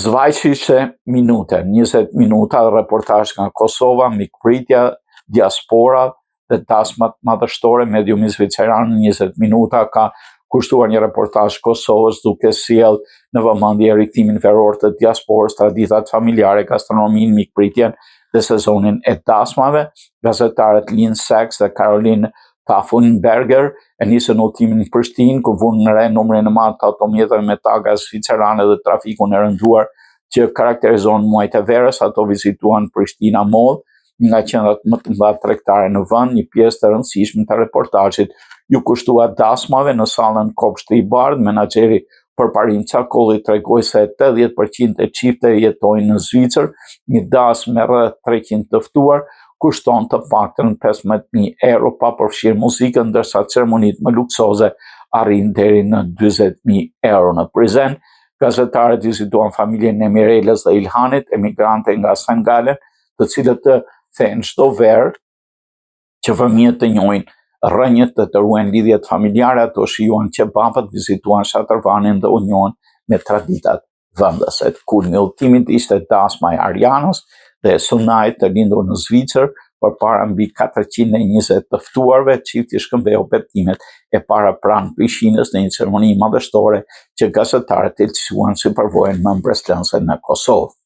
Zvajqishe minute, 20 minuta reportazh nga Kosova, mikpritja, diaspora dhe dasmat madhështore. Mediumi zviceran 20 minuta ka kushtuar një reportazh Kosovës duke sjell në vëmendje rikthimin veror të diasporës, traditat familjare, gastronominë, mikpritjen dhe sezonin e dasmave. Gazetarët Lynn Sachs dhe Caroline Pfaffenberger e nisën udhëtimin në Prishtinë, ku vunë në re numrin e madh të automjeteve me taga zvicerane dhe trafikun e rënduar që karakterizon muajt e verës. Ato vizituan Prishtina Mall, nga qendrat më të mëdha tregtare në vend. Një pjesë të rëndësishme të reportazhit ju kushtua dasmave në sallën Kopshti i Bardh. Menaxheri përparim Cakolli tregoi se 80% e çifteve jetojnë në Zvicër. Një dasmë me rreth 300 të ftuar kushton të paktën 15.000 euro pa përfshirë muzikën, ndërsa ceremonitë më luksoze arrin deri në 40.000 euro. Në Prizren, gazetarët vizituan familjen e Mirelës dhe Ilhanit, emigrante nga St. Gallen, të cilët të thënë çdo verë që fëmijët të njohin rrënjët të ruajnë lidhjet familjare. Ato shijuan qebapët, vizituan shatërvanin dhe u njohën me traditat vendase. Kulmi i udhëtimit ishte dasma e Arianës dhe Sunait, të lindur në Zvicër, përpara mbi 420 të ftuarve. Çifti shkëmbeu betimet e para pranë Prishtinës në një ceremoni madhështore që gazetarët e cilësuan si përvojën më mbretërese në Kosovë.